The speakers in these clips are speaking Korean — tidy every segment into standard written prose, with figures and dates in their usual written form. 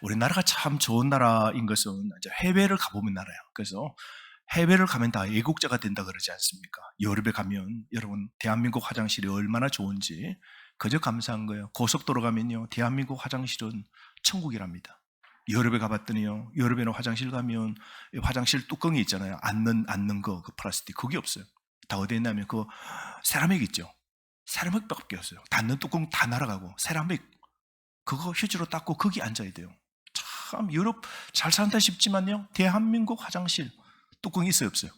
우리나라가 참 좋은 나라인 것은 이제 해외를 가보면 알아요. 그래서 해외를 가면 다 애국자가 된다 그러지 않습니까? 유럽에 가면 여러분 대한민국 화장실이 얼마나 좋은지 그저 감사한 거예요. 고속도로 가면요, 대한민국 화장실은 천국이랍니다. 유럽에 가봤더니요, 유럽에는 화장실 가면 화장실 뚜껑이 있잖아요. 앉는 거, 그 플라스틱, 그게 없어요. 다 어디에 있냐면 그 세라믹 있죠. 세라믹밖에 없어요. 닫는 뚜껑 다 날아가고 세라믹, 그거 휴지로 닦고 거기 앉아야 돼요. 참 유럽 잘 산다 싶지만요, 대한민국 화장실 뚜껑이 있어요, 없어요?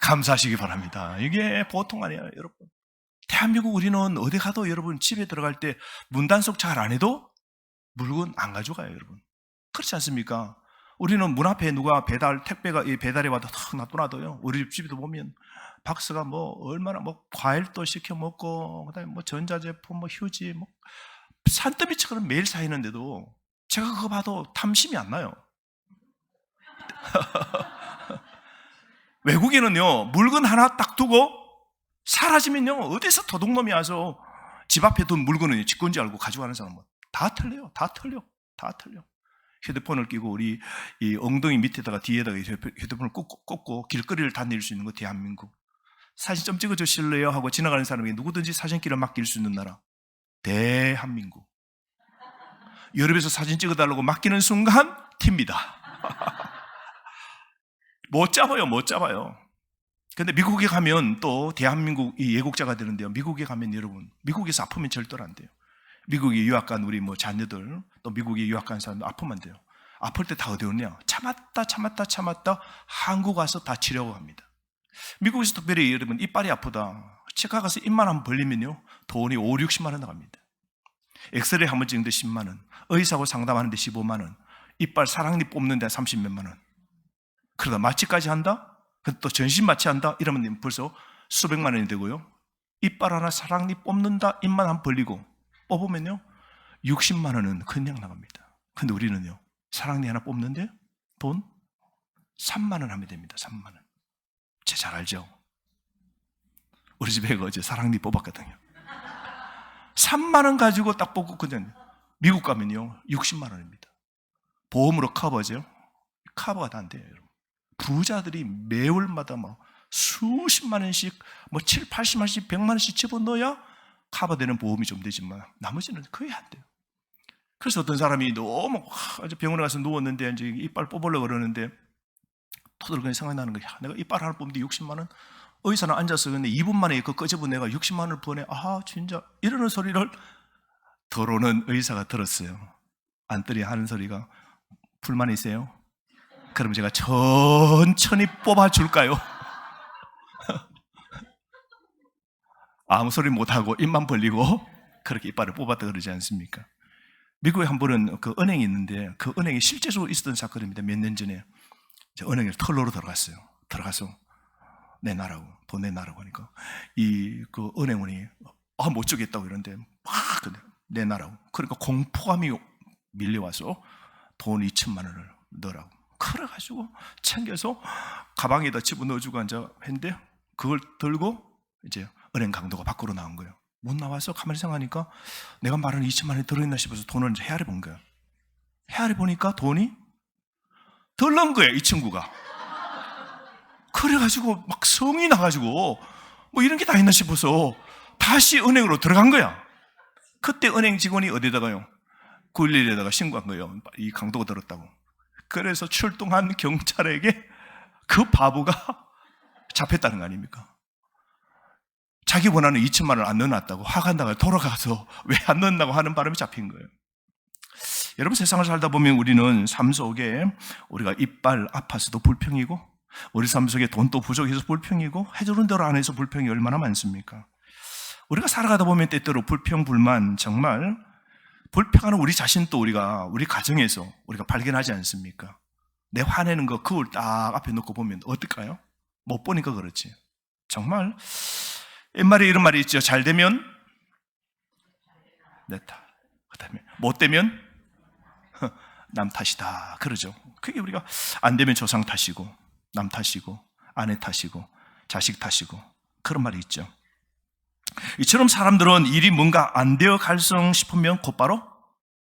감사하시기 바랍니다. 이게 보통 아니에요, 여러분. 대한민국 우리는 어디 가도 여러분 집에 들어갈 때 문단속 잘 안 해도 물건 안 가져가요, 여러분. 그렇지 않습니까? 우리는 문 앞에 누가 택배가 배달해 와도 탁 놔둬놔도요. 우리 집에도 보면 박스가 뭐 얼마나 뭐 과일도 시켜 먹고 그다음에 뭐 전자제품, 뭐 휴지, 뭐 산더미처럼 매일 쌓이는데도 제가 그거 봐도 탐심이 안 나요. 외국에는요, 물건 하나 딱 두고 사라지면요, 어디서 도둑놈이 와서 집 앞에 둔 물건을 지 건지 알고 가져가는 사람은 다 틀려요. 다 틀려. 휴대폰을 끼고 우리 이 엉덩이 밑에다가 뒤에다가 휴대폰을 꽂고 길거리를 다닐 수 있는 거 대한민국. 사진 좀 찍어주실래요? 하고 지나가는 사람에게 누구든지 사진기를 맡길 수 있는 나라 대한민국. 유럽에서 사진 찍어달라고 맡기는 순간 튑니다. 못 잡아요. 근데 미국에 가면 또 대한민국이 예국자가 되는데요. 미국에 가면 여러분, 미국에서 아프면 절대로 안 돼요. 미국에 유학 간 우리 뭐 자녀들, 또 미국에 유학 간 사람들 아프면 돼요. 아플 때 다 어디 오냐? 참았다 한국 와서 다 치려고 합니다. 미국에서 특별히 여러분 이빨이 아프다, 치과 가서 입만 한번 벌리면요, 돈이 5, 60만 원 나갑니다. 엑스레이 한번 찍는데 10만 원, 의사하고 상담하는데 15만 원, 이빨 사랑니 뽑는데 30몇만 원. 그러다 마취까지 한다? 또 전신 마취한다? 이러면 벌써 수백만 원이 되고요. 이빨 하나 사랑니 뽑는다, 입만 한번 벌리고 뽑으면요 60만 원은 그냥 나갑니다. 근데 우리는요, 사랑니 하나 뽑는데 돈 3만 원 하면 됩니다. 3만 원. 제 잘 알죠? 우리 집에 어제 사랑니 뽑았거든요. 3만 원 가지고 딱 뽑고 그냥 미국 가면요 60만 원입니다. 보험으로 커버죠. 커버가 다 안 돼요, 여러분. 부자들이 매월마다 막 수십만 원씩, 뭐 7, 80만 원씩, 100만 원씩 집어넣어야 커버되는 보험이 좀 되지만 나머지는 거의 안 돼요. 그래서 어떤 사람이 너무 병원에 가서 누웠는데 이제 이빨 뽑으려고 그러는데 토들거니 생각나는 거야. 내가 이빨 하나 뽑는데 60만 원? 의사는 앉아서 근데 2분 만에 그 꺼져본 내가 60만 원을 보내. 아, 진짜 이러는 소리를 들어오는 의사가 들었어요. 안뜰이 하는 소리가, 불만이세요? 그럼 제가 천천히 뽑아줄까요? 아무 소리 못하고 입만 벌리고 그렇게 이빨을 뽑았다 그러지 않습니까? 미국에 한 번은 그 은행이 있는데 그 은행이 실제로 있었던 사건입니다. 몇 년 전에 은행에 털러로 들어갔어요. 들어가서 내놔라고, 돈 내놔라고 하니까 그 은행원이 못 주겠다고 이러는데 막 내놔라고. 그러니까 공포감이 밀려와서 돈 2천만 원을 넣으라고. 그래가지고 챙겨서 가방에다 집어넣어주고 앉아 했는데 그걸 들고 이제 은행 강도가 밖으로 나온 거예요. 못 나와서 가만히 생각하니까 내가 말하는 2천만 원이 들어있나 싶어서 돈을 이제 헤아려 본 거예요. 헤아려 보니까 돈이 덜 넣은 거예요, 이 친구가. 그래가지고 막 성이 나가지고 뭐 이런 게 다 있나 싶어서 다시 은행으로 들어간 거야. 그때 은행 직원이 어디다가요? 911에다가 신고한 거예요. 이 강도가 들었다고. 그래서 출동한 경찰에게 그 바보가 잡혔다는 거 아닙니까? 자기 원하는 2천만 원을 안 넣어놨다고 화가 나가 돌아가서 왜 안 넣었나고 하는 바람에 잡힌 거예요. 여러분, 세상을 살다 보면 우리는 삶 속에 우리가 이빨 아파서도 불평이고, 우리 삶 속에 돈도 부족해서 불평이고, 해주는 대로 안 해서 불평이 얼마나 많습니까? 우리가 살아가다 보면 때때로 불평, 불만, 정말 불평하는 우리 자신도 우리 가정에서 우리가 발견하지 않습니까? 내 화내는 거 거울 딱 앞에 놓고 보면 어떨까요? 못 보니까 그렇지. 정말 옛말에 이런 말이 있죠. 잘 되면 내 탓, 그다음에 못 되면 남 탓이다 그러죠. 그게 우리가 안 되면 조상 탓이고, 남 탓이고, 아내 탓이고, 자식 탓이고, 그런 말이 있죠. 이처럼 사람들은 일이 뭔가 안 되어 갈성 싶으면 곧바로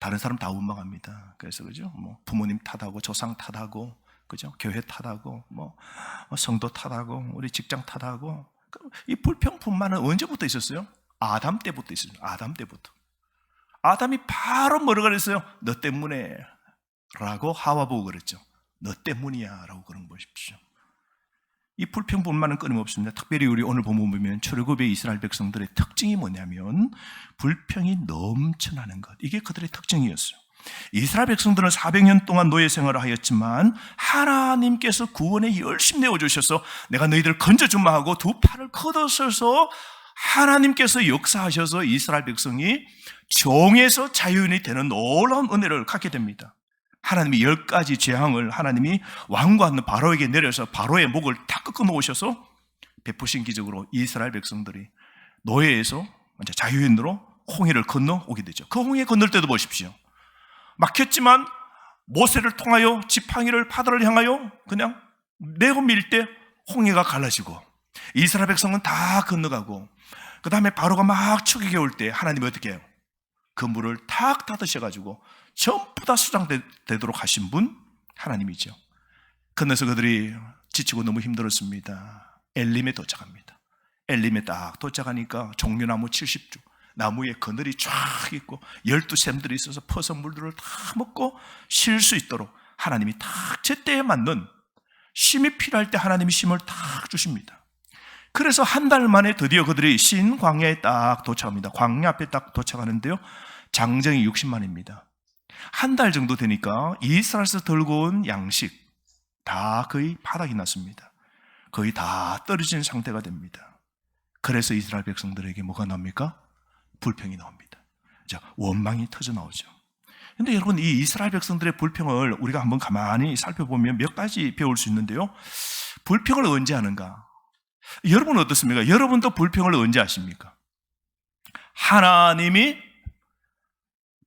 다른 사람 다 원망합니다. 그래서 그죠? 뭐 부모님 탓하고 조상 탓하고 그죠? 교회 탓하고 뭐 성도 탓하고 우리 직장 탓하고 이 불평뿐만은 언제부터 있었어요? 아담 때부터 있었어요. 아담 때부터. 아담이 바로 뭐라고 그랬어요? 너 때문에 라고 하와 보고 그랬죠. 너 때문이야 라고 그런 것이십시오. 이 불평뿐만은 끊임없습니다. 특별히 우리 오늘 보면 출애굽의 이스라엘 백성들의 특징이 뭐냐면 불평이 넘쳐나는 것. 이게 그들의 특징이었어요. 이스라엘 백성들은 400년 동안 노예 생활을 하였지만 하나님께서 구원에 열심히 내어주셔서 내가 너희들 건져주마 하고 두 팔을 걷어서서 하나님께서 역사하셔서 이스라엘 백성이 종에서 자유인이 되는 놀라운 은혜를 갖게 됩니다. 하나님이 10가지 재앙을 하나님이 왕과 바로에게 내려서 바로의 목을 다 꺾어 놓으셔서 베푸신 기적으로 이스라엘 백성들이 노예에서 자유인으로 홍해를 건너오게 되죠. 그 홍해 건널 때도 보십시오. 막혔지만 모세를 통하여 지팡이를 바다를 향하여 그냥 내고 밀 때 홍해가 갈라지고 이스라엘 백성은 다 건너가고 그 다음에 바로가 막 추격해 올 때 하나님이 어떻게 해요? 그 물을 탁 닫으셔가지고 전부 다 수장되도록 하신 분 하나님이죠. 건너서 그들이 지치고 너무 힘들었습니다. 엘림에 도착합니다. 엘림에 딱 도착하니까 종려나무 70주 나무에 그늘이 쫙 있고 12샘들이 있어서 퍼서 물들을 다 먹고 쉴 수 있도록 하나님이 딱 제때에 맞는 쉼이 필요할 때 하나님이 쉼을 딱 주십니다. 그래서 한 달 만에 드디어 그들이 신 광야에 딱 도착합니다. 광야 앞에 딱 도착하는데요, 장정이 60만입니다. 한 달 정도 되니까 이스라엘에서 들고 온 양식 다 거의 바닥이 났습니다. 거의 다 떨어진 상태가 됩니다. 그래서 이스라엘 백성들에게 뭐가 나옵니까? 불평이 나옵니다. 원망이 터져 나오죠. 그런데 여러분, 이 이스라엘 백성들의 불평을 우리가 한번 가만히 살펴보면 몇 가지 배울 수 있는데요, 불평을 언제 하는가? 여러분은 어떻습니까? 여러분도 불평을 언제 하십니까? 하나님이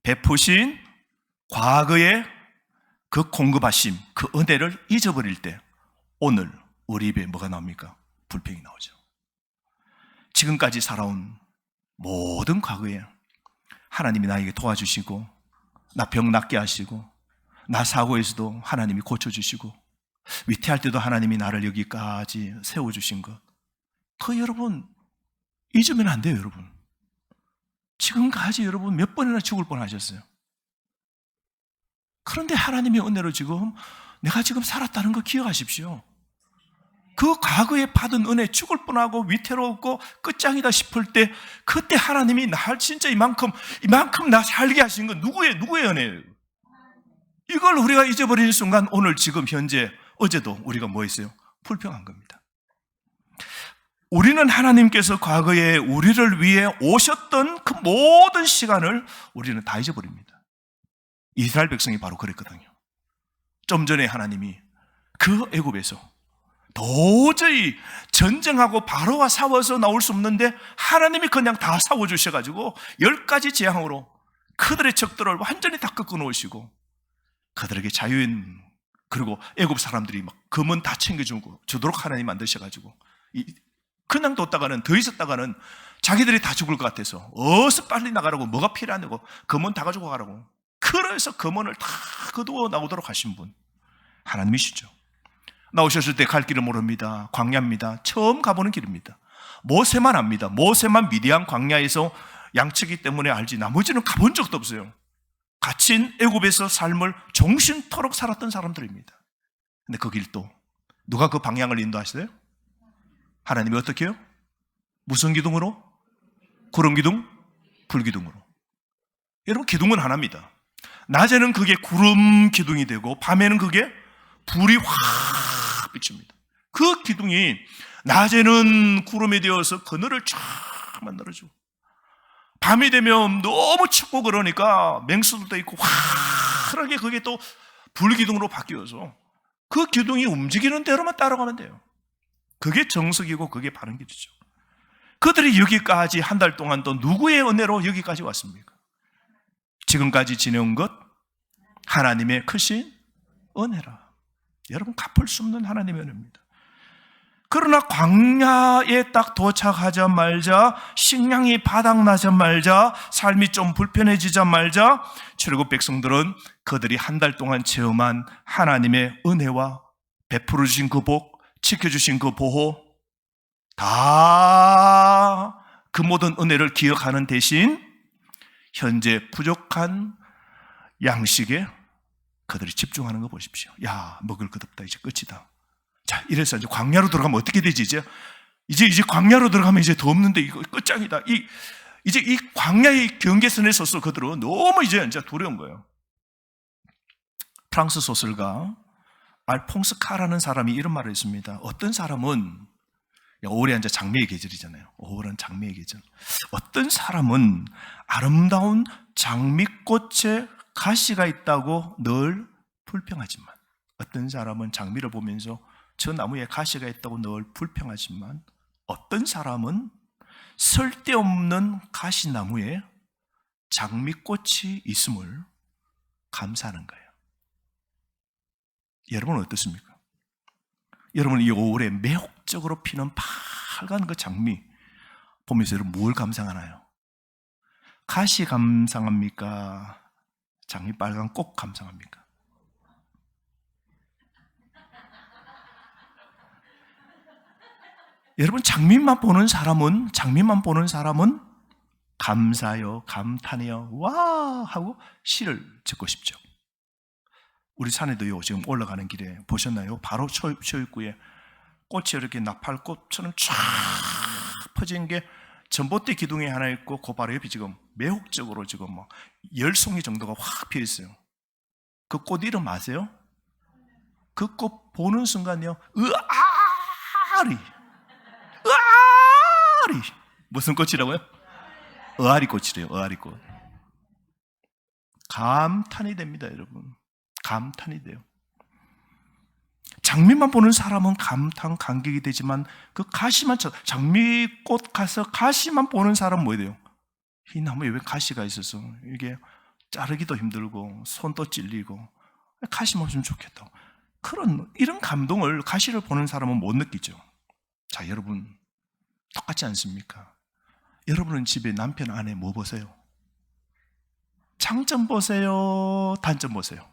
베푸신 과거의 그 공급하심, 그 은혜를 잊어버릴 때 오늘 우리 입에 뭐가 나옵니까? 불평이 나오죠. 지금까지 살아온 모든 과거에 하나님이 나에게 도와주시고 나 병 낫게 하시고 나 사고에서도 하나님이 고쳐주시고 위태할 때도 하나님이 나를 여기까지 세워주신 것, 그 여러분 잊으면 안 돼요. 여러분, 지금까지 여러분 몇 번이나 죽을 뻔하셨어요. 그런데 하나님의 은혜로 지금 내가 지금 살았다는 거 기억하십시오. 그 과거에 받은 은혜, 죽을 뻔하고 위태롭고 끝장이다 싶을 때 그때 하나님이 날 진짜 이만큼 나 살게 하신 건 누구의 은혜예요? 이걸 우리가 잊어버리는 순간 오늘 지금 현재 어제도 우리가 뭐 했어요? 불평한 겁니다. 우리는 하나님께서 과거에 우리를 위해 오셨던 그 모든 시간을 우리는 다 잊어버립니다. 이스라엘 백성이 바로 그랬거든요. 좀 전에 하나님이 그 애굽에서 도저히 전쟁하고 바로와 싸워서 나올 수 없는데 하나님이 그냥 다 싸워주셔가지고 10가지 재앙으로 그들의 적들을 완전히 다 꺾어 놓으시고 그들에게 자유인, 그리고 애굽 사람들이 막 금은 다 챙겨주도록 하나님 만드셔가지고 그냥 뒀다가는, 더 있었다가는 자기들이 다 죽을 것 같아서 어서 빨리 나가라고, 뭐가 필요하냐고 금은 다 가지고 가라고, 그래서 금은을 다 거두어 나오도록 하신 분 하나님이시죠. 나오셨을 때 갈 길을 모릅니다. 광야입니다. 처음 가보는 길입니다. 모세만 압니다. 모세만 미디안 광야에서 양치기 때문에 알지 나머지는 가본 적도 없어요. 갇힌 애굽에서 삶을 종신토록 살았던 사람들입니다. 근데 그 길도 누가 그 방향을 인도하시어요? 하나님이 어떻게 해요? 무슨 기둥으로? 구름 기둥, 불 기둥으로. 여러분, 기둥은 하나입니다. 낮에는 그게 구름 기둥이 되고 밤에는 그게 불이 확 비춥니다. 그 기둥이 낮에는 구름이 되어서 그늘을 쫙 만들어주고, 밤이 되면 너무 춥고 그러니까 맹수들도 있고 화하게 그게 또 불기둥으로 바뀌어서 그 기둥이 움직이는 대로만 따라가면 돼요. 그게 정석이고 그게 바른 길이죠. 그들이 여기까지 한 달 동안 또 누구의 은혜로 여기까지 왔습니까? 지금까지 지내온 것 하나님의 크신 은혜라. 여러분, 갚을 수 없는 하나님의 은혜입니다. 그러나 광야에 딱 도착하자마자, 식량이 바닥나자마자, 삶이 좀 불편해지자마자 출애굽 백성들은 그들이 한 달 동안 체험한 하나님의 은혜와 베풀어 주신 그 복, 지켜주신 그 보호, 다 그 모든 은혜를 기억하는 대신 현재 부족한 양식에 그들이 집중하는 거 보십시오. 야, 먹을 것 없다. 이제 끝이다. 자, 이래서 이제 광야로 들어가면 어떻게 되지? 이제 광야로 들어가면 이제 더 없는데 이거 끝장이다. 이제 이 광야의 경계선에 서서 그들은 너무 이제 두려운 거예요. 프랑스 소설가 알퐁스 카라는 사람이 이런 말을 했습니다. 어떤 사람은, 올해 이제 장미의 계절이잖아요. 5월은 장미의 계절. 어떤 사람은 아름다운 장미꽃에 가시가 있다고 늘 불평하지만, 어떤 사람은 장미를 보면서 저 나무에 가시가 있다고 늘 불평하지만, 어떤 사람은 쓸데없는 가시나무에 장미꽃이 있음을 감사하는 거예요. 여러분은 어떻습니까? 여러분, 이 5월에 매혹적으로 피는 빨간 그 장미 보면서 여러분 뭘 감상하나요? 가시 감상합니까? 장미 빨간 꽃 감상합니까? 여러분, 장미만 보는 사람은 감사요, 감탄이요, 와 하고 시를 짓고 싶죠. 우리 산에도요, 지금 올라가는 길에 보셨나요? 바로 초입구에 꽃이 이렇게 나팔꽃처럼 쫙 퍼진 게 전봇대 기둥이 하나 있고, 그 바로 옆에 지금 매혹적으로 지금 막 10송이 정도가 확 피어 있어요. 그 꽃 이름 아세요? 그 꽃 보는 순간요, 으아리. 무슨 꽃이라고요? 의아리 꽃이래요. 의아리 꽃. 감탄이 됩니다, 여러분. 감탄이 돼요. 장미만 보는 사람은 감탄, 감격이 되지만 그 가시만, 장미꽃 가서 가시만 보는 사람은 뭐예요? 돼요? 이 나무에 왜 가시가 있어서 이게 자르기도 힘들고 손도 찔리고 가시만 없으면 좋겠다. 이런 감동을 가시를 보는 사람은 못 느끼죠. 자, 여러분 똑같지 않습니까? 여러분은 집에 남편, 아내 뭐 보세요? 장점 보세요? 단점 보세요?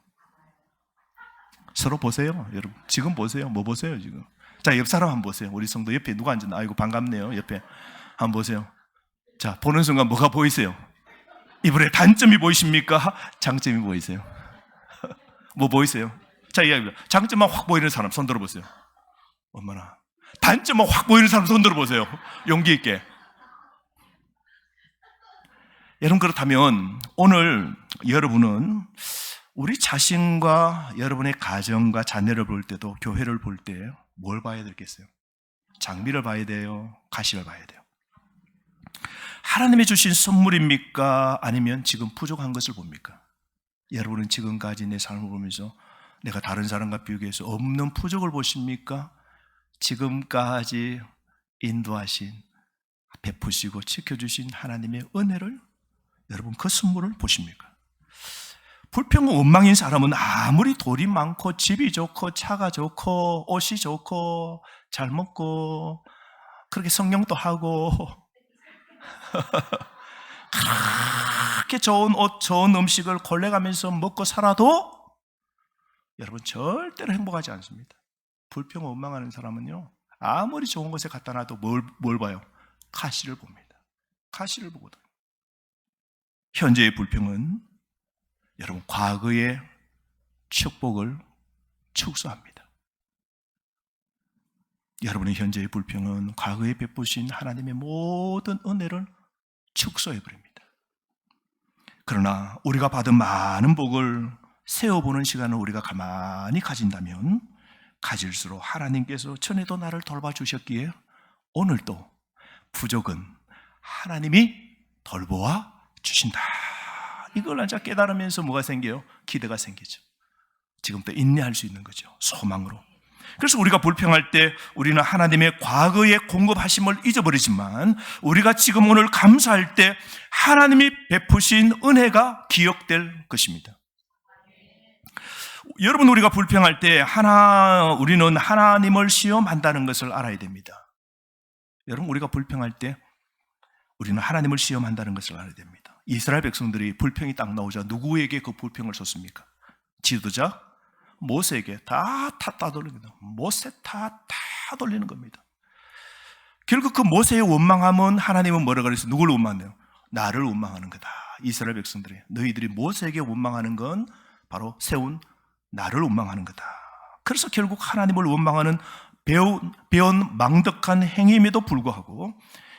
서로 보세요. 여러분 지금 보세요. 뭐 보세요 지금? 자, 옆 사람 한번 보세요. 우리 성도 옆에 누가 앉았나? 아이고 반갑네요. 옆에 한번 보세요. 자, 보는 순간 뭐가 보이세요? 이분의 단점이 보이십니까? 장점이 보이세요? 뭐 보이세요? 자, 이야기합니다. 장점만 확 보이는 사람 손 들어보세요. 얼마나. 단점만 확 보이는 사람 손 들어보세요. 용기 있게. 여러분, 그렇다면 오늘 여러분은 우리 자신과 여러분의 가정과 자녀를 볼 때도, 교회를 볼 때 뭘 봐야 되겠어요? 장미를 봐야 돼요? 가시를 봐야 돼요? 하나님이 주신 선물입니까? 아니면 지금 부족한 것을 봅니까? 여러분은 지금까지 내 삶을 보면서 내가 다른 사람과 비교해서 없는 부족을 보십니까? 지금까지 인도하신, 베푸시고 지켜주신 하나님의 은혜를, 여러분 그 선물을 보십니까? 불평과 원망인 사람은 아무리 돈이 많고 집이 좋고 차가 좋고 옷이 좋고 잘 먹고 그렇게 성령도 하고 그렇게 좋은 옷, 좋은 음식을 골라가면서 먹고 살아도 여러분 절대로 행복하지 않습니다. 불평, 원망하는 사람은요, 아무리 좋은 곳에 갖다 놔도 뭘 봐요? 가시를 봅니다. 가시를 보거든. 현재의 불평은 여러분 과거의 축복을 축소합니다. 여러분의 현재의 불평은 과거에 베푸신 하나님의 모든 은혜를 축소해버립니다. 그러나 우리가 받은 많은 복을 세어보는 시간을 우리가 가만히 가진다면 가질수록 하나님께서 전에도 나를 돌봐주셨기에 오늘도 부족은 하나님이 돌보아 주신다. 이걸 이제 깨달으면서 뭐가 생겨요? 기대가 생기죠. 지금부터 인내할 수 있는 거죠. 소망으로. 그래서 우리가 불평할 때 우리는 하나님의 과거의 공급하심을 잊어버리지만, 우리가 지금 오늘 감사할 때 하나님이 베푸신 은혜가 기억될 것입니다. 여러분, 우리가 불평할 때 우리는 하나님을 시험한다는 것을 알아야 됩니다. 여러분, 우리가 불평할 때 우리는 하나님을 시험한다는 것을 알아야 됩니다. 이스라엘 백성들이 불평이 딱 나오자 누구에게 그 불평을 쏟습니까? 지도자 모세에게 다 돌립니다. 모세 다 돌리는 겁니다. 결국 그 모세의 원망함은 하나님은 뭐라고 그랬어요? 누구를 원망해요? 나를 원망하는 거다. 이스라엘 백성들이, 너희들이 모세에게 원망하는 건 바로 세운 나를 원망하는 거다. 그래서 결국 하나님을 원망하는 배운 망덕한 행위임에도 불구하고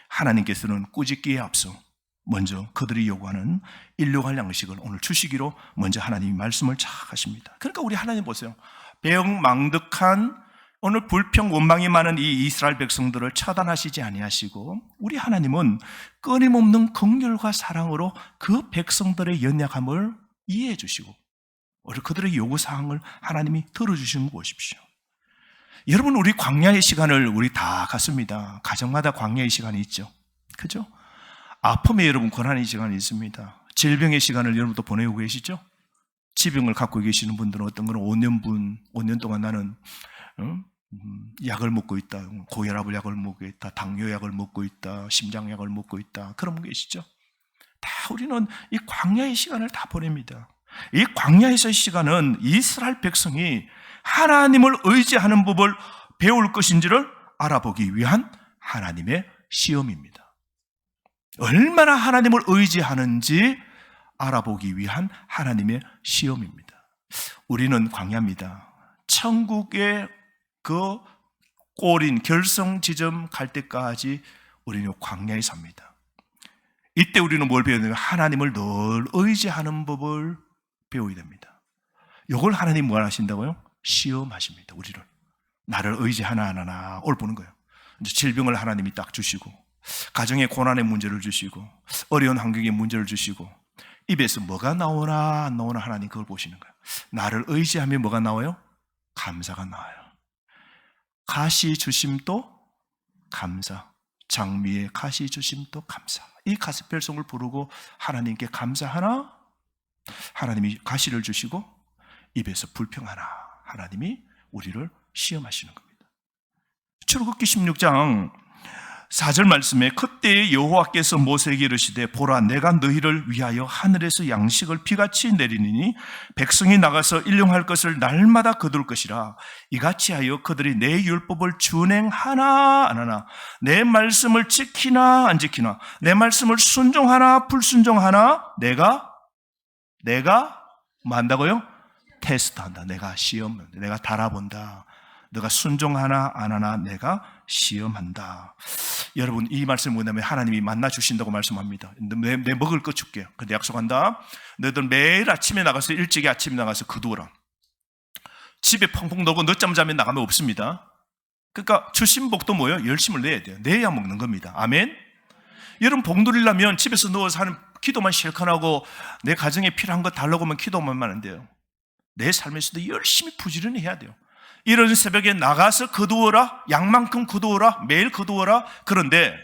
하나님께서는 꾸짖기에 앞서 먼저 그들이 요구하는 일용할 양식을 오늘 주시기로 먼저 하나님이 말씀을 착 하십니다. 그러니까 우리 하나님 보세요. 배은망덕한 오늘 불평 원망이 많은 이 이스라엘 백성들을 처단하시지 아니하시고 우리 하나님은 끊임없는 긍휼과 사랑으로 그 백성들의 연약함을 이해해 주시고 우리 그들의 요구사항을 하나님이 들어주시는 거 보십시오. 여러분, 우리 광야의 시간을 우리 다 갔습니다. 가정마다 광야의 시간이 있죠. 그죠? 아픔에 여러분 고난의 시간이 있습니다. 질병의 시간을 여러분도 보내고 계시죠? 지병을 갖고 계시는 분들은 어떤 거는 5년 동안 나는 약을 먹고 있다. 고혈압 약을 먹고 있다. 당뇨약을 먹고 있다. 심장약을 먹고 있다. 그런 분 계시죠? 다 우리는 이 광야의 시간을 다 보냅니다. 이 광야에서의 시간은 이스라엘 백성이 하나님을 의지하는 법을 배울 것인지를 알아보기 위한 하나님의 시험입니다. 얼마나 하나님을 의지하는지 알아보기 위한 하나님의 시험입니다. 우리는 광야입니다. 천국의 그 꼬린 결성 지점 갈 때까지 우리는 광야에 삽니다. 이때 우리는 뭘 배워야 되냐면 하나님을 늘 의지하는 법을 배워야 됩니다. 이걸 하나님 뭘 하신다고요? 시험하십니다. 우리를. 나를 의지하나 안 하나 올 보는 거예요. 이제 질병을 하나님이 딱 주시고 가정의 고난의 문제를 주시고 어려운 환경의 문제를 주시고 입에서 뭐가 나오나 안 나오나 하나님 그걸 보시는 거예요. 나를 의지하면 뭐가 나와요? 감사가 나와요. 가시 주심도 감사, 장미의 가시 주심도 감사. 이 가스펠송을 부르고 하나님께 감사하나? 하나님이 가시를 주시고 입에서 불평하나? 하나님이 우리를 시험하시는 겁니다. 출애굽기 16장 4절 말씀에 그때 여호와께서 모세에게 이르시되 보라 내가 너희를 위하여 하늘에서 양식을 비같이 내리니 백성이 나가서 일용할 것을 날마다 거둘 것이라 이같이 하여 그들이 내 율법을 준행하나 안 하나 내 말씀을 지키나 안 지키나 내 말씀을 순종하나 불순종하나 내가 뭐 한다고요? 테스트한다. 내가 시험, 내가 달아본다. 너가 순종하나 안 하나 내가 시험한다. 여러분, 이 말씀이 뭐냐면 하나님이 만나 주신다고 말씀합니다. 내 먹을 거 줄게요. 근데 약속한다. 너희들 매일 아침에 나가서 일찍이 아침에 나가서 거두어라. 집에 펑펑 놀고 늦잠 자면 나가면 없습니다. 그러니까 주신 복도 뭐예요? 열심을 내야 돼요. 내야 먹는 겁니다. 아멘. 여러분, 복 누리려면 집에서 누워서 하는 기도만 실컷 하고 내 가정에 필요한 거 달라고 하면 기도만 하면 안 돼요. 내 삶에서도 열심히 부지런히 해야 돼요. 이런 새벽에 나가서 거두어라. 양만큼 거두어라. 매일 거두어라. 그런데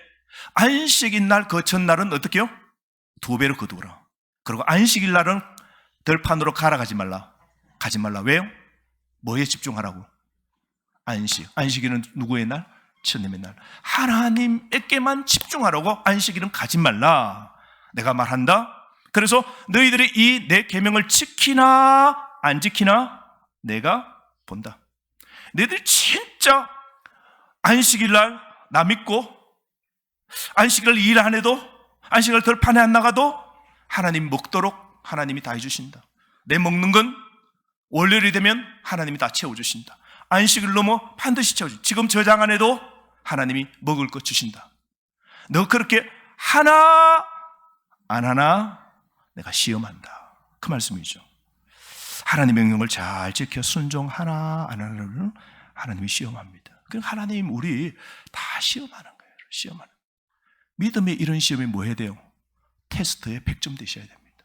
안식일 날 그 전날은 어떻게 해요? 2배로 거두어라. 그리고 안식일 날은 들판으로 가지 말라. 왜요? 뭐에 집중하라고? 안식일은 누구의 날? 주님의 날. 하나님에게만 집중하라고. 안식일은 가지 말라. 내가 말한다. 그래서 너희들이 이 내 계명을 지키나 안 지키나 내가 본다. 너희들 진짜 안식일 날 나 믿고 안식일 일 안 해도 안식일 들판에 안 나가도 하나님 먹도록 하나님이 다 해주신다. 내 먹는 건 월요일이 되면 하나님이 다 채워주신다. 안식일 넘어 반드시 채워주신다. 지금 저장 안 해도 하나님이 먹을 것 주신다. 너 그렇게 하나 안 하나 내가 시험한다. 그 말씀이죠. 하나님의 명령을 잘 지켜 순종하나 안 하나를 하나님이 시험합니다. 그러니까 하나님 우리 다 시험하는 거예요. 시험하는. 믿음의 이런 시험이 뭐 해야 돼요? 테스트에 100점 되셔야 됩니다.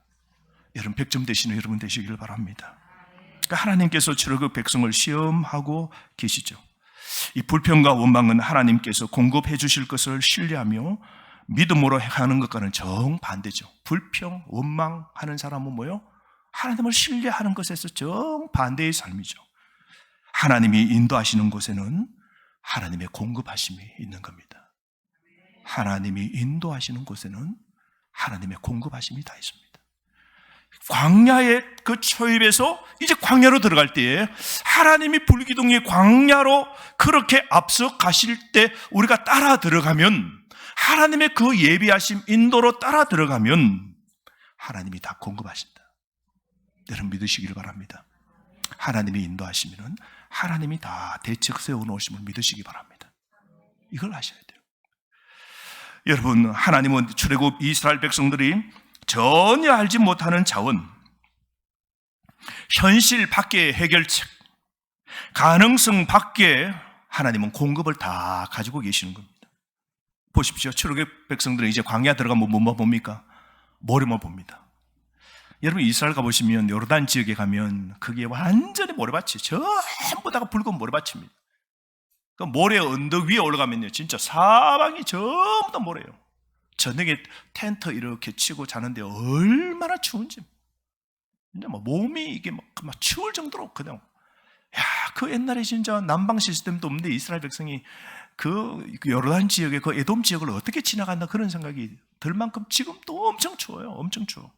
여러분 100점 되시는 여러분 되시기를 바랍니다. 그러니까 하나님께서 출애굽 백성을 시험하고 계시죠. 이 불평과 원망은 하나님께서 공급해 주실 것을 신뢰하며 믿음으로 하는 것과는 정반대죠. 불평, 원망하는 사람은 뭐예요? 하나님을 신뢰하는 것에서 정반대의 삶이죠. 하나님이 인도하시는 곳에는 하나님의 공급하심이 있는 겁니다. 하나님이 인도하시는 곳에는 하나님의 공급하심이 다 있습니다. 광야의 그 초입에서 이제 광야로 들어갈 때에 하나님이 불기둥의 광야로 그렇게 앞서 가실 때 우리가 따라 들어가면, 하나님의 그 예비하심 인도로 따라 들어가면 하나님이 다 공급하신다. 여러분 믿으시길 바랍니다. 하나님이 인도하시면 하나님이 다 대책 세워놓으심을 믿으시기 바랍니다. 이걸 아셔야 돼요. 여러분, 하나님은 출애굽 이스라엘 백성들이 전혀 알지 못하는 자원, 현실 밖의 해결책, 가능성 밖에 하나님은 공급을 다 가지고 계시는 겁니다. 보십시오. 출애굽 백성들은 이제 광야 들어가면 뭐만 봅니까? 모래만 봅니다. 여러분 이스라엘 가보시면 요르단 지역에 가면 그게 완전히 모래밭이 전부 다가 붉은 모래밭입니다. 그 모래 언덕 위에 올라가면요 진짜 사방이 전부 다 모래예요. 저녁에 텐트 이렇게 치고 자는데 얼마나 추운지, 근데 뭐 몸이 이게 막 추울 정도로 그냥, 그 옛날에 진짜 난방 시스템도 없는데 이스라엘 백성이 그 요르단 지역에 그 에돔 지역을 어떻게 지나갔나 그런 생각이 들 만큼 지금도 엄청 추워요. 엄청 추워.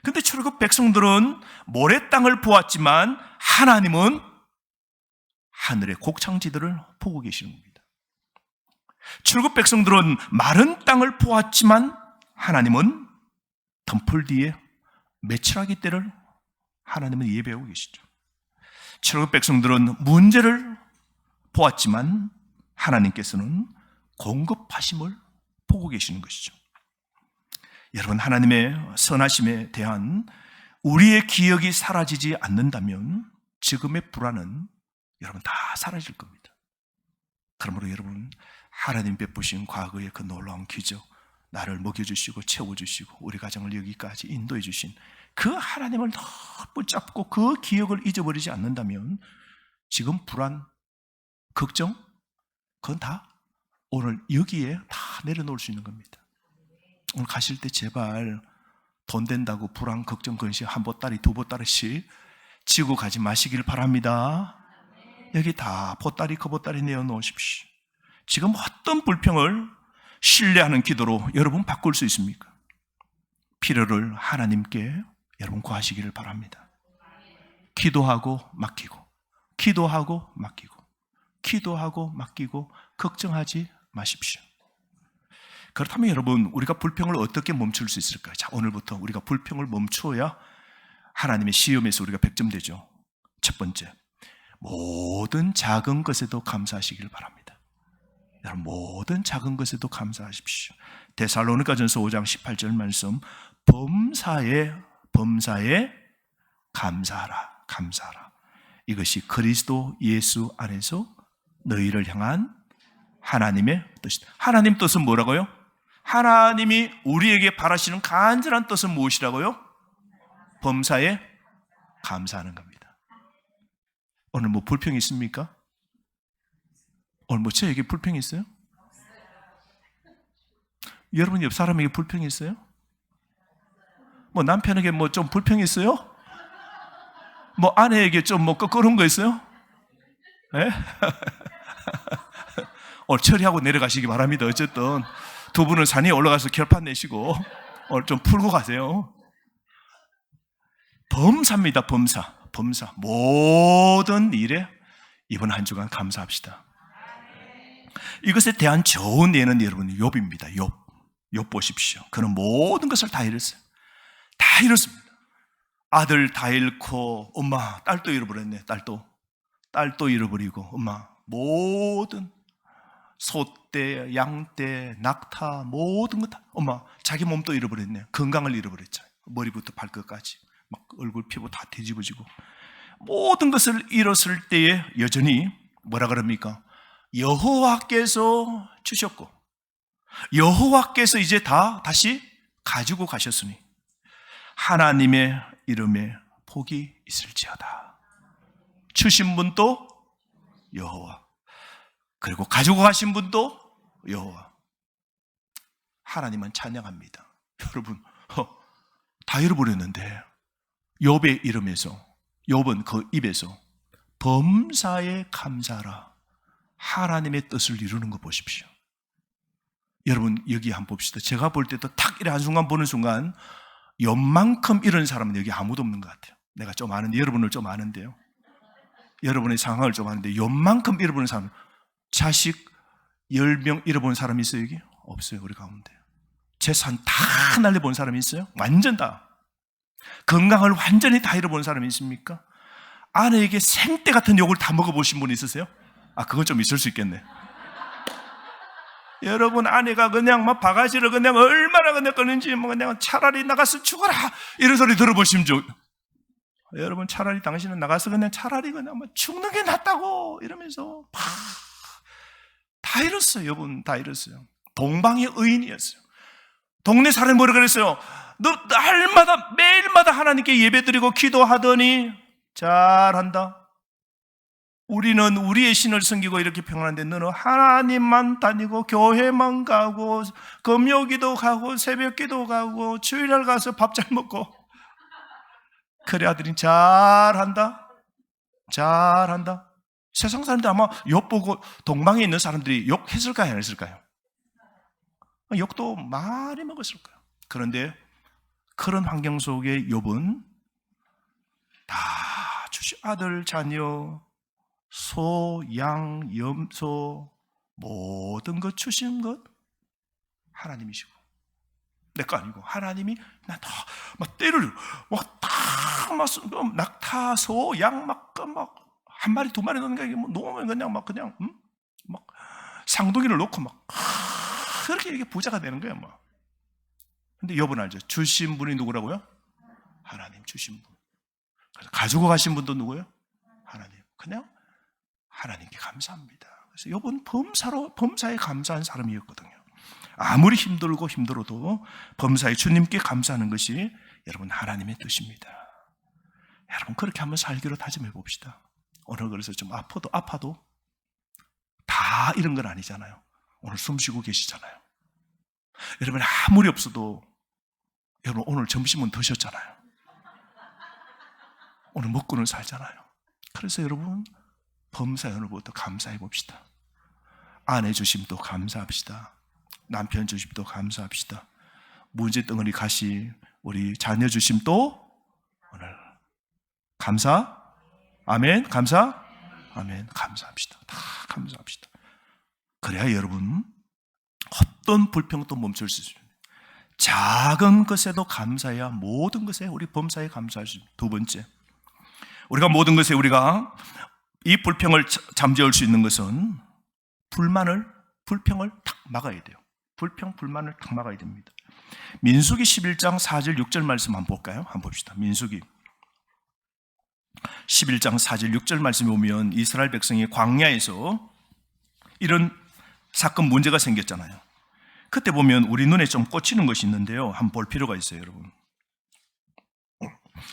근데 출애굽 백성들은 모래 땅을 보았지만 하나님은 하늘의 곡창지들을 보고 계시는 겁니다. 출애굽 백성들은 마른 땅을 보았지만 하나님은 덤불 뒤에 메추라기 떼를 하나님은 예배하고 계시죠. 출애굽 백성들은 문제를 보았지만 하나님께서는 공급하심을 보고 계시는 것이죠. 여러분, 하나님의 선하심에 대한 우리의 기억이 사라지지 않는다면 지금의 불안은 여러분 다 사라질 겁니다. 그러므로 여러분, 하나님 베푸신 과거의 그 놀라운 기적, 나를 먹여주시고 채워주시고 우리 가정을 여기까지 인도해 주신 그 하나님을 더 붙잡고 그 기억을 잊어버리지 않는다면 지금 불안, 걱정, 그건 다 오늘 여기에 다 내려놓을 수 있는 겁니다. 오늘 가실 때 제발 돈 된다고 불안, 걱정, 근심 한 보따리 두 보따리씩 지고 가지 마시길 바랍니다. 여기 다 보따리 커보따리 내어놓으십시오. 지금 어떤 불평을 신뢰하는 기도로 여러분 바꿀 수 있습니까? 필요를 하나님께 여러분 구하시기를 바랍니다. 기도하고 맡기고, 기도하고 맡기고, 기도하고 맡기고 걱정하지 마십시오. 그렇다면 여러분, 우리가 불평을 어떻게 멈출 수 있을까요? 자, 오늘부터 우리가 불평을 멈추어야 하나님의 시험에서 우리가 100점 되죠. 첫 번째, 모든 작은 것에도 감사하시길 바랍니다. 여러분, 모든 작은 것에도 감사하십시오. 데살로니가전서 5장 18절 말씀, 범사에 감사하라, 감사하라. 이것이 그리스도 예수 안에서 너희를 향한 하나님의 뜻이다. 하나님 뜻은 뭐라고요? 하나님이 우리에게 바라시는 간절한 뜻은 무엇이라고요? 범사에 감사하는 겁니다. 오늘 뭐 불평이 있습니까? 오늘 뭐 저에게 불평이 있어요? 여러분 옆 사람에게 불평이 있어요? 뭐 남편에게 뭐 좀 불평이 있어요? 뭐 아내에게 좀 뭐 껄끄러운 거 있어요? 네? 오늘 처리하고 내려가시기 바랍니다. 어쨌든 두 분은 산에 올라가서 결판 내시고 오늘 좀 풀고 가세요. 범사입니다. 범사. 모든 일에 이번 한 주간 감사합시다. 이것에 대한 좋은 예는 여러분 욥입니다. 욥 보십시오. 그는 모든 것을 다 잃었어요. 다 잃었습니다. 아들 다 잃고, 엄마 딸도 잃어버렸네. 딸도 잃어버리고, 엄마 모든 소떼, 양떼, 낙타 모든 것 다, 엄마 자기 몸도 잃어버렸네. 건강을 잃어버렸죠. 머리부터 발끝까지 막 얼굴 피부 다 뒤집어지고 모든 것을 잃었을 때에 여전히 뭐라 그럽니까? 여호와께서 주셨고 여호와께서 이제 다시 가지고 가셨으니 하나님의 이름에 복이 있을지어다. 주신 분도 여호와, 그리고 가지고 가신 분도 여호와. 하나님은 찬양합니다. 여러분 다 잃어버렸는데 욥의 이름에서, 욥은 그 입에서 범사에 감사하라, 하나님의 뜻을 이루는 거 보십시오. 여러분 여기 한번 봅시다. 제가 볼 때도 탁 이래 한순간 보는 순간 욥만큼 이런 사람은 여기 아무도 없는 것 같아요. 내가 좀 아는데, 여러분을 좀 아는데요, 여러분의 상황을 좀 아는데 욥만큼 잃어버린 사람, 자식 10명 잃어본 사람이 있어요? 여기? 없어요. 우리 가운데. 재산 다 날려본 사람이 있어요? 완전 다. 건강을 완전히 다 잃어본 사람이 있습니까? 아내에게 생떼 같은 욕을 다 먹어보신 분 있으세요? 그건 좀 있을 수 있겠네. 여러분, 아내가 그냥 막 바가지를 그냥 얼마나 그냥 끄는지, 뭐 그냥 차라리 나가서 죽어라 이런 소리 들어보신 적, 여러분 차라리 당신은 나가서 그냥 차라리 그냥 막 죽는 게 낫다고 이러면서 다 잃었어요. 여러분 다 잃었어요. 동방의 의인이었어요. 동네 사람이 뭐라 그랬어요? 너 날마다 매일마다 하나님께 예배드리고 기도하더니 잘한다. 우리는 우리의 신을 섬기고 이렇게 평안한데 너는 하나님만 다니고 교회만 가고 금요기도 가고 새벽기도 가고 주일날 가서 밥 잘 먹고. 그래 아들이 잘한다. 잘한다. 세상 사람들 아마 욕 보고 동방에 있는 사람들이 욕했을까요? 안 했을까요? 욕도 많이 먹었을 거예요. 그런데 그런 환경 속에 욥은 다 주신 아들, 자녀, 소, 양, 염소 모든 것 주신 것 하나님이시고, 내 거 아니고 하나님이 나 다 막 때를 막 낙타, 소, 양 막 한 마리 두 마리 넣는 게 뭐 놓으면 그냥 막 상둥이를 놓고 막 그렇게 이게 부자가 되는 거예요, 뭐. 근데 욥은 알죠? 주신 분이 누구라고요? 하나님 주신 분. 그래서 가지고 가신 분도 누구예요? 하나님. 그냥 하나님께 감사합니다. 그래서 욥은 범사에 감사한 사람이었거든요. 아무리 힘들어도 범사에 주님께 감사하는 것이 여러분 하나님의 뜻입니다. 여러분 그렇게 한번 살기로 다짐해 봅시다. 오늘 그래서 좀 아파도 다 이런 건 아니잖아요. 오늘 숨 쉬고 계시잖아요. 여러분 아무리 없어도 여러분 오늘 점심은 드셨잖아요. 오늘 먹고는 살잖아요. 그래서 여러분 범사에 오늘부터 감사해 봅시다. 아내 주심도 감사합시다. 남편 주심도 감사합시다. 문제 덩어리 가시 우리 자녀 주심도 오늘 감사, 아멘, 감사, 아멘, 감사합시다. 다 감사합시다. 그래야 여러분 어떤 불평도 멈출 수 있습니다. 작은 것에도 감사해야 모든 것에 우리 범사에 감사할 수 있습니다. 두 번째, 우리가 모든 것에 우리가 이 불평을 잠재울 수 있는 것은 불평을 탁 막아야 돼요. 불만을 탁 막아야 됩니다. 민수기 11장 4절 6절 말씀 한번 볼까요? 한번 봅시다. 민수기 11장 4절 6절 말씀에 보면 이스라엘 백성이 광야에서 이런 사건 문제가 생겼잖아요. 그때 보면 우리 눈에 좀 꽂히는 것이 있는데요. 한번 볼 필요가 있어요, 여러분.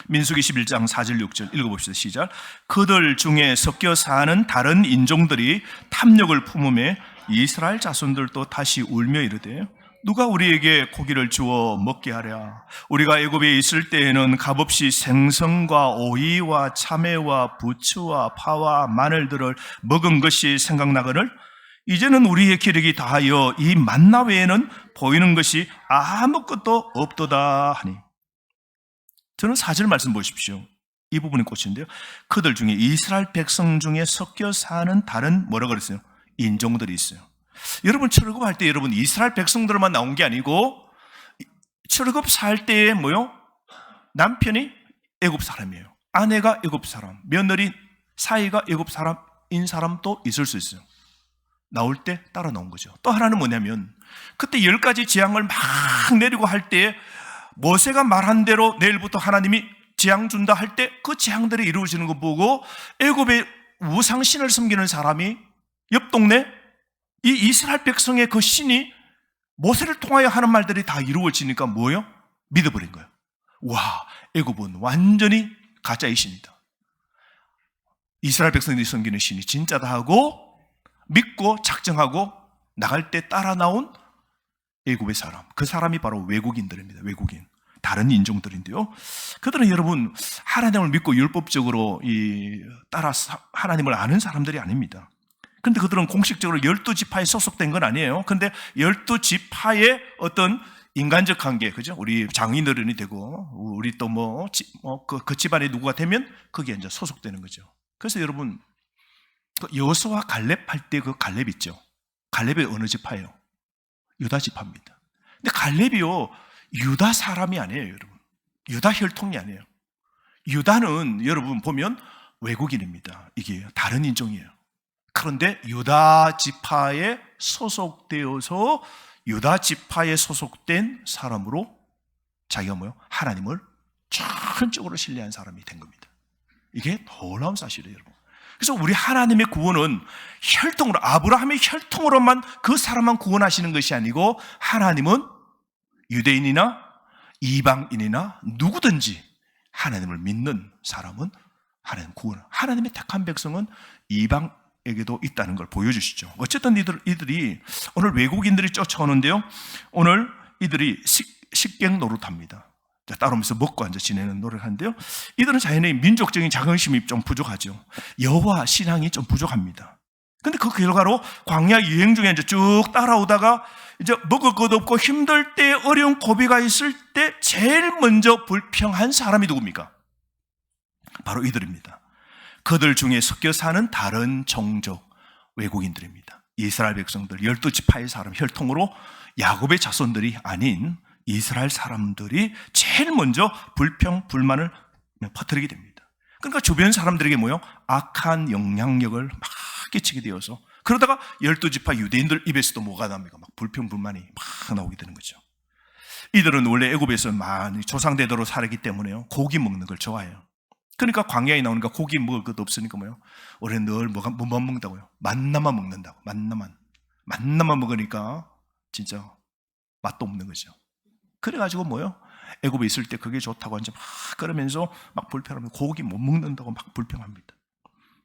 민수기 11장 4절 6절 읽어봅시다. 시작. 그들 중에 섞여 사는 다른 인종들이 탐욕을 품음에 이스라엘 자손들도 다시 울며 이르되 누가 우리에게 고기를 주어 먹게 하랴. 우리가 애굽에 있을 때에는 값없이 생선과 오이와 참외와 부추와 파와 마늘들을 먹은 것이 생각나거늘 이제는 우리의 기력이 다하여 이 만나 외에는 보이는 것이 아무것도 없도다 하니. 저는 4절 말씀 보십시오. 이 부분이 꽂히는데요. 그들 중에 이스라엘 백성 중에 섞여 사는 다른 뭐라고 그랬어요? 인종들이 있어요. 여러분 출애굽할 때 여러분 이스라엘 백성들만 나온 게 아니고 출애굽 살 때에 뭐요? 남편이 애굽 사람이에요. 아내가 애굽 사람, 며느리 사이가 애굽 사람인 사람도 있을 수 있어요. 나올 때 따라 나온 거죠. 또 하나는 뭐냐면 그때 10가지 재앙을 막 내리고 할 때 모세가 말한 대로 내일부터 하나님이 재앙 준다 할 때 그 재앙들이 이루어지는 거 보고 애굽의 우상신을 섬기는 사람이 옆 동네 이 이스라엘 백성의 그 신이 모세를 통하여 하는 말들이 다 이루어지니까 뭐예요? 믿어버린 거예요. 와, 애굽은 완전히 가짜의 신이다. 이스라엘 백성들이 섬기는 신이 진짜다 하고 믿고 작정하고 나갈 때 따라 나온 애굽의 사람, 그 사람이 바로 외국인들입니다. 외국인. 다른 인종들인데요. 그들은 여러분 하나님을 믿고 율법적으로 따라 하나님을 아는 사람들이 아닙니다. 그런데 그들은 공식적으로 12지파에 소속된 건 아니에요. 그런데 12지파의 어떤 인간적 관계, 그죠? 우리 장인어른이 되고, 우리 또 그 집안에 누구가 되면 거기에 이제 소속되는 거죠. 그래서 여러분, 여호수아와 갈렙 할 때 그 갈렙 있죠? 갈렙이 어느 지파예요? 유다 지파입니다. 근데 갈렙이요, 유다 사람이 아니에요, 여러분. 유다 혈통이 아니에요. 유다는 여러분 보면 외국인입니다. 이게 다른 인종이에요. 그런데 유다 지파에 소속되어서 유다 지파에 소속된 사람으로 자기가 하나님을 전적으로 신뢰한 사람이 된 겁니다. 이게 놀라운 사실이에요, 여러분. 그래서 우리 하나님의 구원은 혈통으로, 아브라함의 혈통으로만 그 사람만 구원하시는 것이 아니고 하나님은 유대인이나 이방인이나 누구든지 하나님을 믿는 사람은 하나님 구원, 하나님의 택한 백성은 이방에게도 있다는 걸 보여주시죠. 어쨌든 이들이 오늘 외국인들이 쫓아오는데요. 오늘 이들이 식객 노릇합니다. 따르면서 먹고 앉아 지내는 노릇을 하는데요. 이들은 자연의 민족적인 자긍심이 좀 부족하죠. 여호와 신앙이 좀 부족합니다. 근데 그 결과로 광야 유행 중에 이제 쭉 따라오다가 이제 먹을 것 없고 힘들 때, 어려운 고비가 있을 때 제일 먼저 불평한 사람이 누굽니까? 바로 이들입니다. 그들 중에 섞여 사는 다른 종족 외국인들입니다. 이스라엘 백성들 12지파의 사람 혈통으로 야곱의 자손들이 아닌 이스라엘 사람들이 제일 먼저 불평, 불만을 퍼뜨리게 됩니다. 그러니까 주변 사람들에게 악한 영향력을 막 끼치게 되어서, 그러다가 12지파 유대인들 입에서도 뭐가 납니까? 막 불평, 불만이 막 나오게 되는 거죠. 이들은 원래 애굽에서 많이 조상대대로 살았기 때문에요, 고기 먹는 걸 좋아해요. 그러니까 광야에 나오니까 고기 먹을 것도 없으니까 올해 늘 뭐만 먹는다고요? 만나만 먹는다고. 만나만 먹으니까 진짜 맛도 없는 거죠. 그래가지고 애굽에 있을 때 그게 좋다고 이제 막 그러면서 막 불평하면 고기 못 먹는다고 막 불평합니다.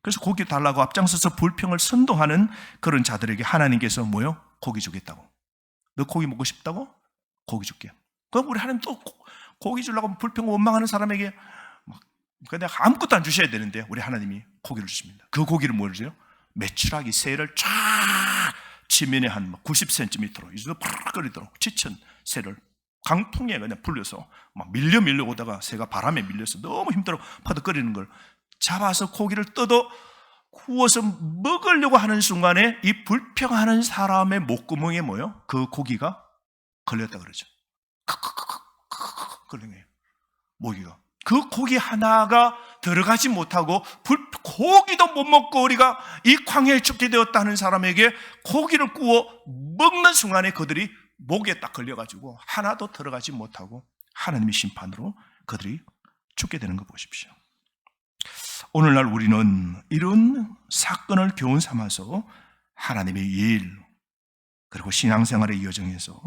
그래서 고기 달라고 앞장서서 불평을 선동하는 그런 자들에게 하나님께서 고기 주겠다고. 너 고기 먹고 싶다고? 고기 줄게. 그럼 우리 하나님 또 고기 주려고 불평 원망하는 사람에게 근데 아무것도 안 주셔야 되는데 우리 하나님이 고기를 주십니다. 그 고기를 뭘 주세요? 메추라기 새를 쫙 지면에 한 90cm로 이제 팍 끓이도록 지천 새를 강풍에 그냥 불려서 막 밀려 오다가 새가 바람에 밀려서 너무 힘들어 퍼득거리는 걸 잡아서 고기를 뜯어 구워서 먹으려고 하는 순간에 이 불평하는 사람의 목구멍에 그 고기가 걸렸다 그러죠. 걸린 거예요. 모기가. 그 고기 하나가 들어가지 못하고 고기도 못 먹고 우리가 이 광야에 죽게 되었다는 사람에게 고기를 구워 먹는 순간에 그들이 목에 딱 걸려가지고 하나도 들어가지 못하고 하나님의 심판으로 그들이 죽게 되는 거 보십시오. 오늘날 우리는 이런 사건을 교훈 삼아서 하나님의 일 그리고 신앙생활의 여정에서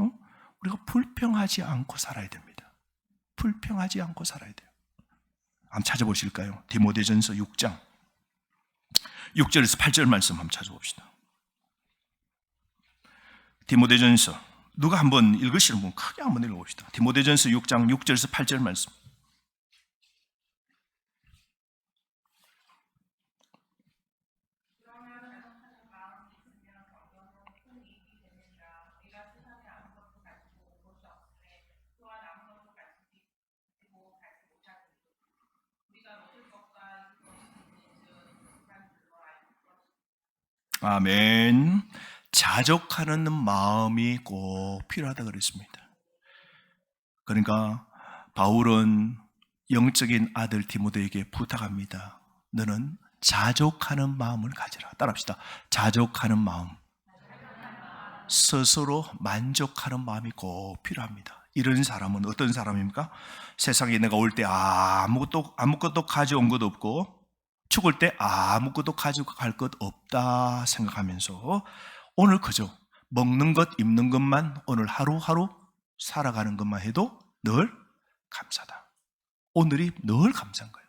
우리가 불평하지 않고 살아야 됩니다. 불평하지 않고 살아야 돼요. 한번 찾아보실까요? 디모데전서 6장 6절에서 8절 말씀 한번 찾아봅시다. 디모데전서 누가 한번 읽으시는 분 크게 한번 읽어봅시다. 디모데전서 6장 6절에서 8절 말씀. 아멘. 자족하는 마음이 꼭 필요하다 그랬습니다. 그러니까 바울은 영적인 아들 디모데에게 부탁합니다. 너는 자족하는 마음을 가지라. 따라합시다. 자족하는 마음. 스스로 만족하는 마음이 꼭 필요합니다. 이런 사람은 어떤 사람입니까? 세상에 내가 올 때 아무것도 가져온 것 없고 죽을 때 아무것도 가져갈 것 없다 생각하면서 오늘 그저 먹는 것, 입는 것만, 오늘 하루하루 살아가는 것만 해도 늘 감사다. 오늘이 늘 감사한 거예요.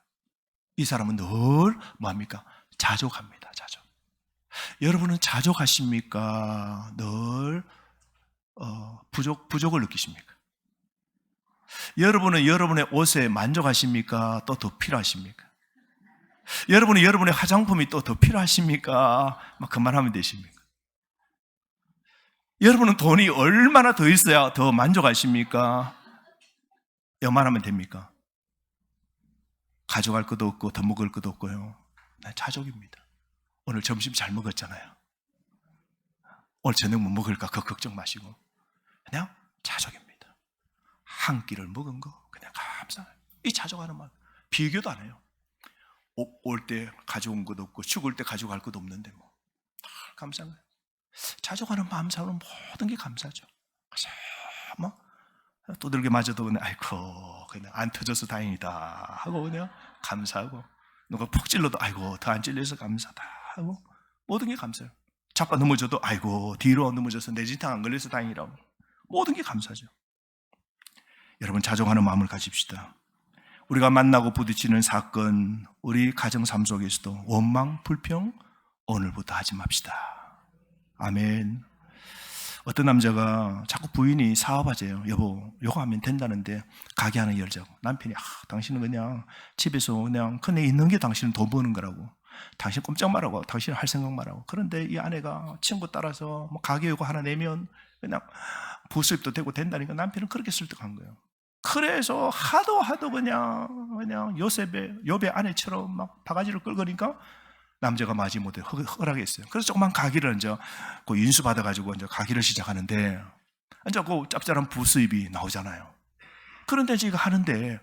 이 사람은 늘 뭐합니까? 자족합니다. 자족. 여러분은 자족하십니까? 늘 부족을 느끼십니까? 여러분은 여러분의 옷에 만족하십니까? 또 더 필요하십니까? 여러분은 여러분의 화장품이 또 더 필요하십니까? 막 그만하면 되십니까? 여러분은 돈이 얼마나 더 있어야 더 만족하십니까? 요만하면 됩니까? 가져갈 것도 없고 더 먹을 것도 없고요. 난 자족입니다. 오늘 점심 잘 먹었잖아요. 오늘 저녁 뭐 먹을까 그 걱정 마시고 그냥 자족입니다. 한 끼를 먹은 거 그냥 감사해요. 이 자족하는 마음 비교도 안 해요. 올 때 가져온 것도 없고 죽을 때 가져갈 것도 없는데 뭐 감사한 거예요. 자족하는 마음 사는 모든 게 감사죠. 뭐 두들겨 맞아도 그냥 아이고 그냥 안 터져서 다행이다 하고 그냥 감사하고 누가 푹 찔러도 아이고 더 안 찔려서 감사다 하고 모든 게 감사해요. 자빠 넘어져도 아이고 뒤로 넘어져서 내진탕 안 걸려서 다행이라고 모든 게 감사죠. 여러분 자족하는 마음을 가집시다. 우리가 만나고 부딪히는 사건, 우리 가정 삶 속에서도 원망, 불평 오늘부터 하지 맙시다. 아멘. 어떤 남자가 자꾸 부인이 사업하재요. 여보, 요거 하면 된다는데 가게 하나 열자고. 남편이 당신은 그냥 집에서 그냥 그네 있는 게 당신은 돈 버는 거라고. 당신 꼼짝 말하고 당신은 할 생각 말하고. 그런데 이 아내가 친구 따라서 뭐 가게 요거 하나 내면 그냥 부수입도 되고 된다니까 남편은 그렇게 설득한 거예요. 그래서 하도 그냥 요셉의 아내처럼 막 바가지를 끌거니까 남자가 마지못해 허락했어요. 그래서 조그만 가게를 이제 그 인수 받아가지고 이제 가게를 시작하는데 이제 그 짭짤한 부수입이 나오잖아요. 그런데 지금 하는데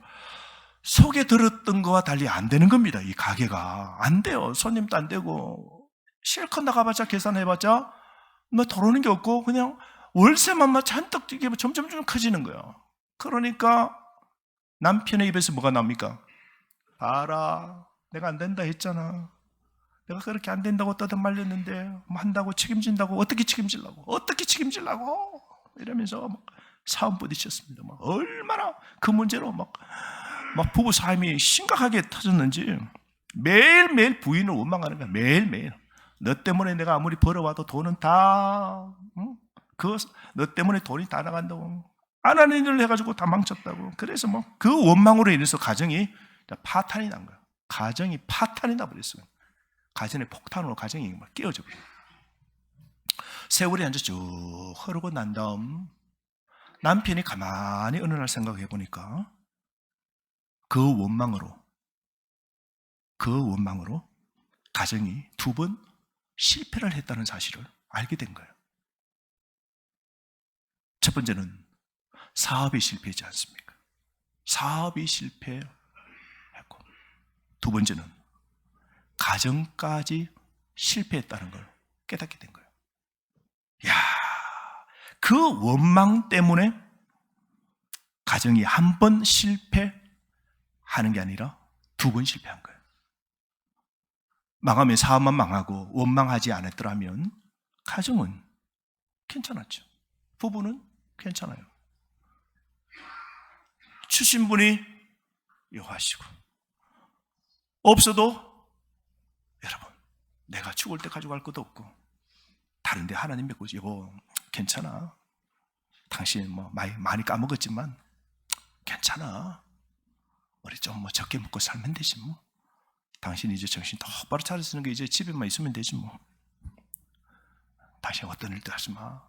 속에 들었던 거와 달리 안 되는 겁니다. 이 가게가 안 돼요. 손님도 안 되고 실컷 나가봤자 계산해봤자 뭐 들어오는 게 없고 그냥 월세만 막 잔뜩 이게 점점 커지는 거예요. 그러니까 남편의 입에서 뭐가 나옵니까? 봐라, 내가 안 된다 했잖아. 내가 그렇게 안 된다고 떠들 말렸는데 뭐 한다고 책임진다고 어떻게 책임지려고 이러면서 막 사업 부딪혔습니다. 막 얼마나 그 문제로 막 부부 삶이 심각하게 터졌는지 매일매일 부인을 원망하는 거야. 매일매일 너 때문에 내가 아무리 벌어와도 돈은 다 너 때문에 돈이 다 나간다고 안 하는 일을 해가지고 다 망쳤다고. 그래서 뭐 그 원망으로 인해서 가정이 파탄이 난 거야. 가정이 파탄이 나버렸어요. 가정의 폭탄으로 가정이 막 깨어져 버려요. 세월이 쭉 흐르고 난 다음 남편이 가만히 어느 날 생각해 보니까 그 원망으로 가정이 2번 실패를 했다는 사실을 알게 된 거예요. 첫 번째는 사업이 실패했지 않습니까? 사업이 실패했고, 두 번째는 가정까지 실패했다는 걸 깨닫게 된 거예요. 그 원망 때문에 가정이 한 번 실패하는 게 아니라 2번 실패한 거예요. 망하면 사업만 망하고 원망하지 않았더라면 가정은 괜찮았죠. 부부는 괜찮아요. 주신 분이 여호와시고 없어도 여러분 내가 죽을 때 가져갈 것도 없고 다른 데 하나님 믿고 여보 괜찮아. 당신 뭐 많이 까먹었지만 괜찮아. 우리 좀 뭐 적게 먹고 살면 되지 뭐. 당신 이제 정신 똑바로 차려쓰는 게 이제 집에만 있으면 되지 뭐. 당신 어떤 일도 하지 마.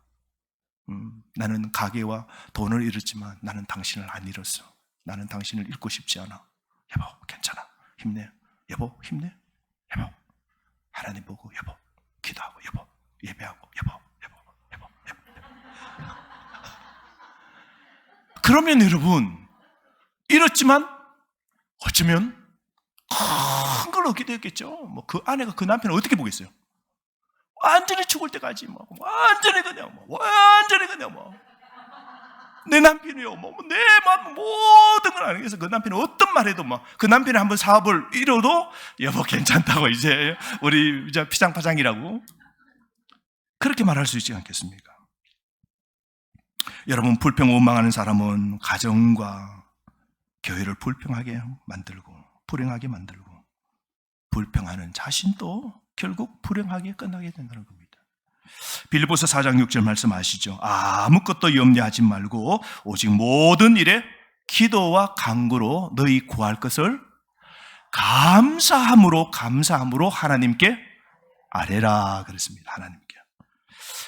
나는 가게와 돈을 잃었지만 나는 당신을 안 잃었어. 나는 당신을 잃고 싶지 않아. 여보 괜찮아. 힘내. 여보 힘내. 여보 하나님 보고 여보 기도하고 여보 예배하고 여보. 그러면 여러분 잃었지만 어쩌면 큰 걸 얻게 되었겠죠. 뭐 그 아내가 그 남편을 어떻게 보겠어요? 완전히 죽을 때까지 완전히 그냥 내 남편이요 내 마음 모든 걸 아는 게서 그 남편이 어떤 말해도 그 남편이 한번 사업을 잃어도 여보 괜찮다고 이제 우리 이제 피장파장이라고 그렇게 말할 수 있지 않겠습니까? 여러분 불평 원망하는 사람은 가정과 교회를 불평하게 만들고 불행하게 만들고 불평하는 자신도 결국 불행하게 끝나게 된다는 겁니다. 빌립보서 4장 6절 말씀 아시죠? 아무것도 염려하지 말고 오직 모든 일에 기도와 간구로 너희 구할 것을 감사함으로 하나님께 아뢰라 그랬습니다. 하나님께.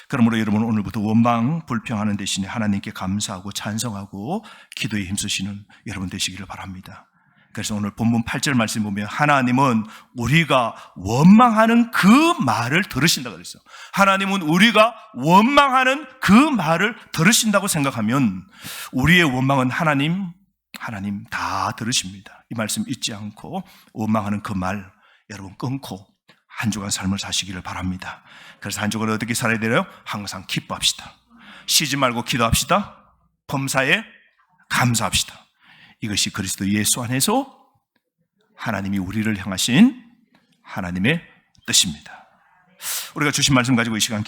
그러므로 여러분 오늘부터 원망 불평하는 대신에 하나님께 감사하고 찬송하고 기도에 힘쓰시는 여러분 되시기를 바랍니다. 그래서 오늘 본문 8절 말씀 보면 하나님은 우리가 원망하는 그 말을 들으신다고 그랬어요. 하나님은 우리가 원망하는 그 말을 들으신다고 생각하면 우리의 원망은 하나님 다 들으십니다. 이 말씀 잊지 않고 원망하는 그 말 여러분 끊고 한 주간 삶을 사시기를 바랍니다. 그래서 한 주간 어떻게 살아야 돼요? 항상 기뻐합시다. 쉬지 말고 기도합시다. 범사에 감사합시다. 이것이 그리스도 예수 안에서 하나님이 우리를 향하신 하나님의 뜻입니다. 우리가 주신 말씀 가지고 이 시간